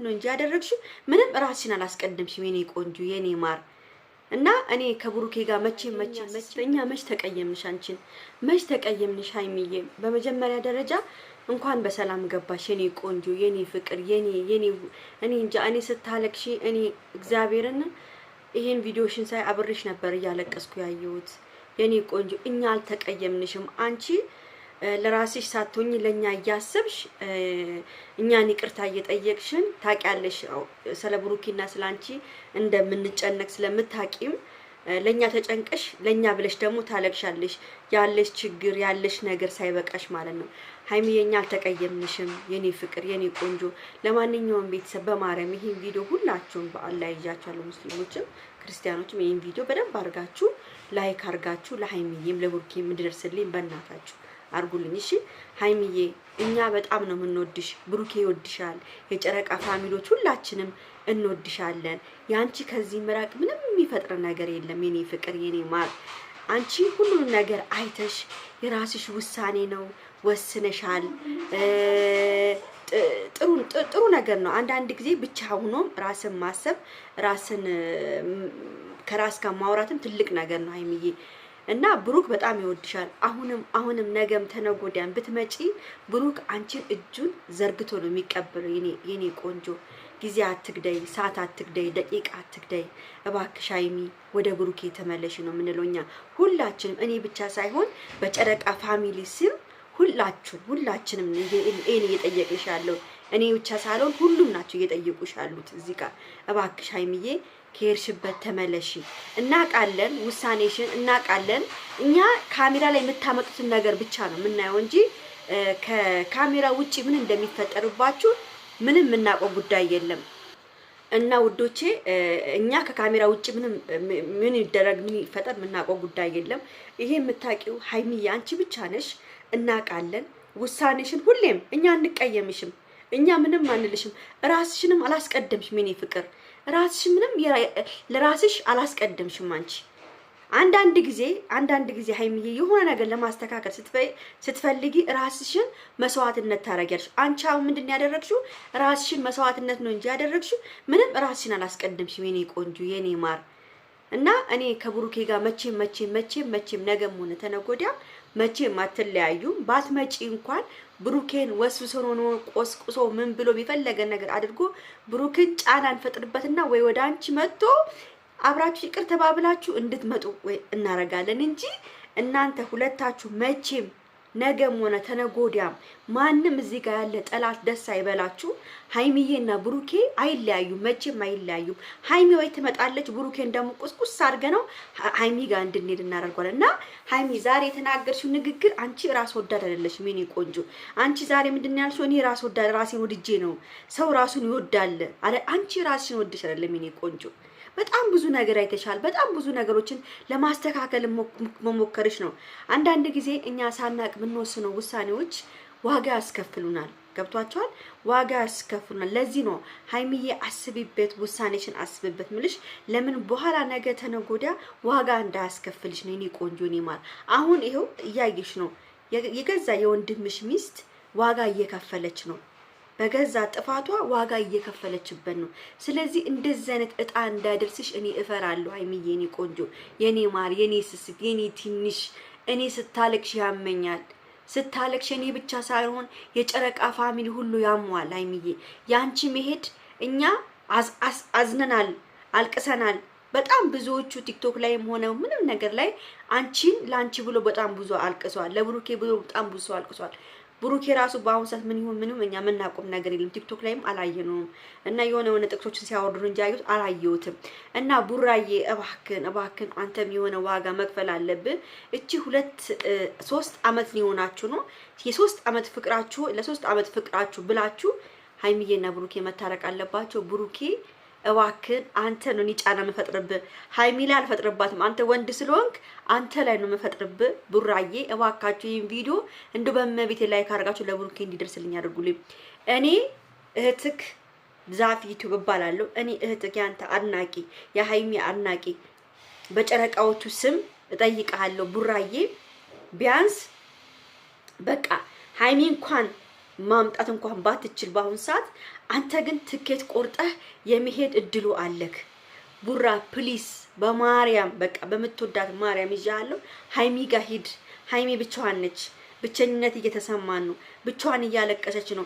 ነው እንጂ ያደረግሽው ምንም ራስሽን አላስቀድምሽም የኔ ቆንጆ የኔ ማር እና እኔ ከብሩኬ ጋር እኛ መች ተቀየምንሽ አንቺን መች ተቀየምንሽ ሀይሚዬ በመጀመሪያ ደረጃ እንኳን በሰላም ገባሽ የኔ ቆንጆ የኔ ፍቅር የኔ እኔ እንጃ እኔ ስታለቅሺ እኔ እግዚአብሔርን ይሄን ቪዲዮሽን ሳይ አብሬሽ ነበር እያለቀስኩ ያየሁት የኔ ቆንጆ እኛ አልተቀየምንሽም አንቺ ለራስሽ ሳትሆኚ ለኛ ያያሰብሽ እኛን ይቅርታ እየጠየቅሽን ታቂያለሽ ስለ ብሩኪና ስላንቺ እንደምንጨነቅ ስለምታቂም ለኛ ተጨንቀሽ ለኛ ብለሽ ደግሞ ታለቅሻለሽ ያለሽ ችግር ያለሽ ነገር ሳይበቃሽ ማለት ነው ሀይሚዬኛ አልተቀየምንሽም የኔ ፍቅር የኔ ቆንጆ ለማንኛውም ቤተሰብ በማርያም ይሄን ቪዲዮ ሁላችሁም በአላህ ይያቻሉ ሙስሊሞችም ክርስቲያኖችም ይሄን ቪዲዮ በደንብ አርጋችሁ ላይክ አርጋችሁ ለሀይሚዬም ለብሩኪም እንድደርስልኝ በእናታችሁ አርጉልኝ እሺ ሀይሚዬ እኛ በጣም ነው የምንወድሽ ብሩኬ ይወድሻል የጨረቃ ፋሚሊዎች ሁላችንም እንወድሻለን ያንቺ ከዚህ ምራቅ ምንም የሚፈጥር ነገር የለም የኔ ፍቅር የኔ ማር አንቺ ሁሉን ነገር አይተሽ የራስሽ ውሳኔ ነው ወስነሻል ጥሩ ነገር ነው አንድ ጊዜ ብቻ ሆኖ ራስን ማሰብ ራስን ከራስ ጋር ማውራትም ትልቅ ነገር ነው ሀይሚዬ እና ብሩክ በጣም ይወድሻል አሁንም ነገም ተነጎዳን ብትመጪ ብሩክ አንቺን እጁን ዘርግቶ ነው የሚቀበለው የኔ ቆንጆ ጊዜ አትግደይ ሰዓት አትግደይ ደቂቃ አትግደይ እባክሽ ሀይሚ ወደ ብሩክ ተመለሽ ነው ምንለውኛ ሁላችንም እኔ ብቻ ሳይሆን በጨረቃ ፋሚሊ ስም ሁላችንም እኔ እየጠየቅሽ ያለው እኔ ብቻ ሳልሆን ሁሉም ናቸው እየጠየቁሽ ያሉት እዚህ ጋር እባክሽ ሀይሚዬ ከሄርሽበት ተመለሺ እናቃለን ውሳኔሽን እናቃለን እኛ ካሜራ ላይ የምታመጡትን ነገር ብቻ ነው የምናየው እንጂ ከካሜራ ውጪ ምን እንደሚፈጠርባችሁ ምንም እናቀው ጉዳይ የለም እና ውዶቼ እኛ ከካሜራ ውጪ ምን ይደረግ ምን ይፈጠር ምናቀው ጉዳይ የለም ይሄ የምታቂው ሀይሚዬ አንቺ ብቻ ነሽ እናቃለን ውሳኔሽን ሁሌም እኛ እንቀየምሽም እኛ ምንም አንልሽም ራስሽንም አላስቀደምሽም የኔ ፍቅር ራስሽ ምንም ለራስሽ አላስቀደምሽም አንቺ አንዳንድ ጊዜ ሀይሚዬ የሆነ ነገር ለማስተካከል ስትፈልጊ ራስሽን መስዋዕትነት ታረጋለሽ አንቺ አሁን ምንድን ያደረግሽው ራስሽን መስዋዕትነት ነው እንጂ ያደረግሽው ምንም ራስሽን አላስቀደምሽም የኔ ቆንጆ የኔ ማር እና እኔ ከብሩኬ ጋር መቼም ነገም ሆነ ተነጎዲያ መቼም አትለያዩም ባትመጪ እንኳን ብሩኬን ወስውሶ ነው ቆስቁሶ ምን ብሎ ቢፈለገ ነገር አድርጎ ብሩክን ጫናን ፈጥርበትና ወይ ወደ አንቺ መጥቶ አብራችሁ ይቅር ተባብላችሁ እንድትመጡ ወይ እናረጋለን እንጂ እናንተ ሁለታችሁ መቼም ነገም ሆነ ተነጎዲያም ማንንም እዚህ ጋር ያለ ጠላት ደስ አይበላችሁ ሀይሚዬና ብሩኬ አይለያዩም መቼም አይለያዩም ሀይሚ ወይ ትመጣለች ብሩኬን ደግሞ ቁስቁስ አድርገነው ሀይሚ ጋር እንድንሄድ እናደርጋለንና ሀይሚ ዛሬ የተናገርሽው ንግግር አንቺ ራስ ወዳድ አይደለሽም የኔ ቆንጆ አንቺ ዛሬ ምንድነው ያልሽው እኔ ራስ ወዳድ ራሴን ወድጄ ነው ሰው ራሱን ይወዳል አለ አንቺ ራስሽን ወድሽ አይደለም የኔ ቆንጆ በጣም ብዙ ነገር አይተሻል በጣም ብዙ ነገሮችን ለማስተካከል መሞከርሽ ነው አንዳንድ ጊዜ እኛ ሳናቅ ምንወስነው ውሳኔዎች ዋጋ ያስከፍሉናል ገብቷቸዋል ዋጋ ያስከፍሉናል ለዚህ ነው ሀይሚዬ አስቢበት ውሳኔሽን አስብበት ምልሽ ለምን በኋላ ነገ ተነጎዳ ዋጋ እንዳያስከፍልሽ ነው የኔ ቆንጆ እኔ ማለት አሁን ይሄው እያየሽ ነው የገዛ የወንድምሽ ሚስት ዋጋ እየከፈለች ነው በገዛ ጥፋቷ ዋጋ እየከፈለችበት ነው ስለዚህ እንደዚህ አይነት እጣ እንዳይደርስሽ እኔ እፈራለሁ ሀይሚዬ የኔ ቆንጆ የኔ ማር የኔ ስስት የኔ ትንሽ እኔ ስታለቅሽ ያመኛል ስታለቅሽ እኔ ብቻ ሳይሆን የጨረቃ ፋሚሊ ሁሉ ያሟል ሀይሚዬ ያንቺ መሄድ እኛ አዝነናል አልቅሰናል በጣም ብዙዎቹ ቲክቶክ ላይም ሆነው ምንም ነገር ላይ አንቺን ላንቺ ብሎ በጣም ብዙ አልቅሷል ለብሩኬ ብሎ በጣም ብዙ አልቅሷል ብሩኬ ራሱ በአሁን ሰዓት ምን ይሁን ምንም እኛ ምናቆም ነገር የለም ቲክቶክ ላይም አላየነውም እና የሆነ ጥቅሶችን ሲያወርዱ እንጂ አዩት አላየሁትም እና ቡራዬ እባክን አንተም የሆነ ዋጋ መክፈል አለብህ እቺ 3 አመት ሊሆናችሁ ነው የ3 አመት ፍቅራችሁ ለ3 አመት ፍቅራችሁ ብላችሁ ሀይሚዬና ብሩኬ መታረቅ አለባቸው ብሩኬ እባክን አንተ ነው ጫና መፈጥርብህ ሀይሚ ላይ አልፈጥርባትም አንተ ወንድ ስለሆንክ አንተ ላይ ነው መፈጥርብህ ቡራዬ እባካችሁ ይሄን ቪዲዮ እንደው በመቤቴ ላይ ካርጋችሁ ለብሩኬ እንዲደርስልኝ አድርጉልኝ እኔ እህትክ ዛፍ ዩቲዩብ እባላለሁ እኔ እህትክ ያንተ አድናቂ የሀይሚ አድናቂ በጨረቃዎቹ ስም እጠይቃለሁ ቡራዬ ቢያንስ በቃ ሀይሚ እንኳን ማምጣት እንኳን ባትችል ባሁን ሰዓት አንተ ግን ትኬት ቆርጠህ የሚሄድ እድሉ አለክ። ቡራ ፕሊስ በማርያም በቃ በመትወዳት ማርያም ይዣለሁ ሃይሚ ጋር ሂድ። ሃይሚ ብቻዋን ነች። ብቸኝነት እየተሰማን ነው። ብቻዋን እያለቀሰች ነው።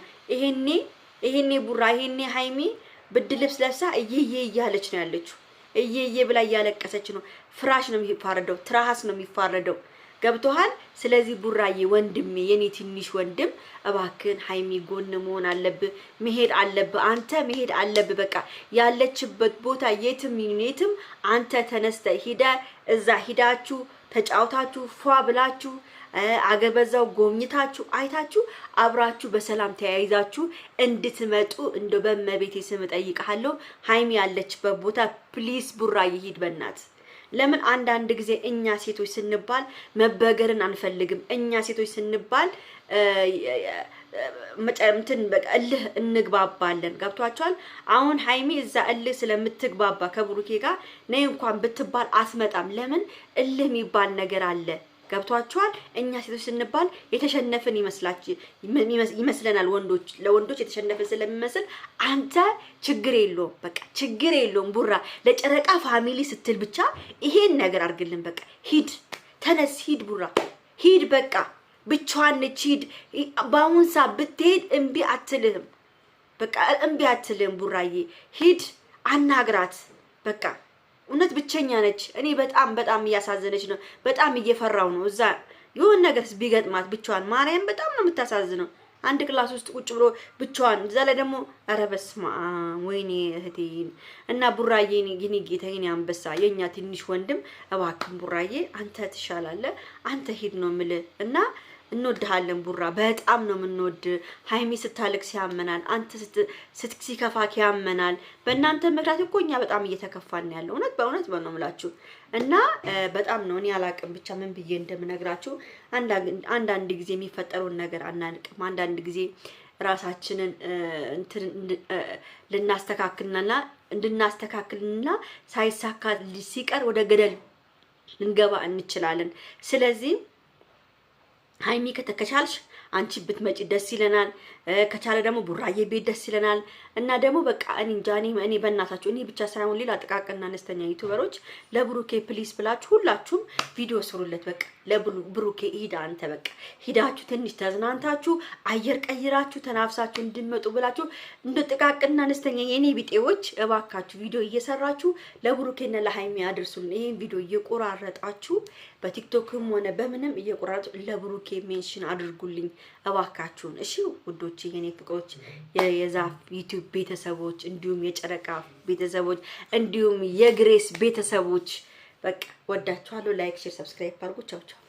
ይሄኔ ቡራ ይሄኔ ሃይሚ ብድ ልብስ ለብሳ እየየ እያለች ነው ያለችው። እየየ ብላ እያለቀሰች ነው። ፍራሽ ነው የሚፋረደው፣ ትራሃስ ነው የሚፋረደው። ገብቶሃል? ስለዚህ ቡራዬ ወንድሜ የኔ ትንሽ ወንድም እባክህን ሃይሚ ጎን መሆን አለብህ፣ መሄድ አለብህ፣ አንተ መሄድ አለብህ። በቃ ያለችበት ቦታ የትም አንተ ተነስተህ ሂደህ እዛ ሂዳችሁ ተጫውታችሁ ፏ ብላችሁ አገር በዛው ጎብኝታችሁ አይታችሁ አብራችሁ በሰላም ተያይዛችሁ እንድትመጡ እንደ በመቤቴ ስም ጠይቃለሁ። ሃይሚ ያለችበት ቦታ ፕሊስ ቡራዬ ሂድ በእናት። ለምን አንዳንድ ጊዜ እኛ ሴቶች ስንባል መበገርን አንፈልግም። እኛ ሴቶች ስንባል መጨምትን በቃ እልህ እንግባባለን። ገብቷቸዋል። አሁን ሃይሚ እዛ እልህ ስለምትግባባ ከብሩኬ ጋር ነይ እንኳን ብትባል አትመጣም። ለምን እልህ የሚባል ነገር አለ። ገብቷቸዋል። እኛ ሴቶች ስንባል የተሸነፍን ይመስለናል። ለወንዶች የተሸነፍን ስለሚመስል አንተ ችግር የለውም በቃ ችግር የለውም ቡራ ለጨረቃ ፋሚሊ ስትል ብቻ ይሄን ነገር አድርግልን። በቃ ሂድ፣ ተነስ፣ ሂድ ቡራ ሂድ። በቃ ብቻዋን ነች። ሂድ። በአሁን ሰዓት ብትሄድ እምቢ አትልህም። በቃ እምቢ አትልህም ቡራዬ ሂድ፣ አናግራት። በቃ እውነት ብቸኛ ነች። እኔ በጣም እያሳዘነች ነው። በጣም እየፈራው ነው። እዛ የሆነ ነገር ቢገጥማት ብቻዋን ማርያም በጣም ነው የምታሳዝነው። አንድ ክላስ ውስጥ ቁጭ ብሎ ብቻዋን እዛ ላይ ደግሞ ኧረ በስመ አብ ወይኔ እህቴ እና ቡራዬ የኔ ጌታ የኔ አንበሳ የኛ ትንሽ ወንድም እባክህ ቡራዬ አንተ ትሻላለህ። አንተ ሂድ ነው የምልህ እና እንወድሃለን ቡራ በጣም ነው የምንወድ። ሃይሚ ስታለቅስ ያመናል፣ አንተ ስትሲከፋክ ያመናል። በእናንተ ምክንያት እኮ እኛ በጣም እየተከፋን ያለው በእውነት ነው የምላችሁ እና በጣም ነው እኔ አላቅም ብቻ ምን ብዬ እንደምነግራችሁ። አንዳንድ ጊዜ የሚፈጠረውን ነገር አናንቅም። አንዳንድ ጊዜ ራሳችንን እንትን እንድናስተካክልና ሳይሳካ ሲቀር ወደ ገደል ልንገባ እንችላለን። ስለዚህ ሃይሚ ከተከቻልሽ አንቺ ብትመጪ ደስ ይለናል። ከቻለ ደግሞ ቡራዬ ቤት ደስ ይለናል። እና ደግሞ በቃ እኔ እንጃ እኔ በእናታችሁ እኔ ብቻ ሳይሆን ሌላ ጥቃቅንና አነስተኛ ዩቲዩበሮች ለብሩኬ ፕሊስ ብላችሁ ሁላችሁም ቪዲዮ ስሩለት። በቃ ለብሩኬ ሂዳ አንተ በቃ ሂዳችሁ ትንሽ ተዝናንታችሁ አየር ቀይራችሁ ተናፍሳችሁ እንድመጡ ብላችሁ እንደ ጥቃቅንና አነስተኛ የኔ ቢጤዎች እባካችሁ ቪዲዮ እየሰራችሁ ለብሩኬና ለሃይሚ አድርሱልን። ይሄን ቪዲዮ እየቆራረጣችሁ በቲክቶክም ሆነ በምንም እየቆራረጡ ለብሩኬ ሜንሽን አድርጉልኝ እባካችሁን። እሺ ውዶች የኔ ፍቅሮች የዛፍ ዩቲዩብ ቤተሰቦች እንዲሁም የጨረቃ ቤተሰቦች እንዲሁም የግሬስ ቤተሰቦች በቃ ወዳችኋለሁ። ላይክ፣ ሼር፣ ሰብስክራይብ አድርጉ። ቻው ቻው።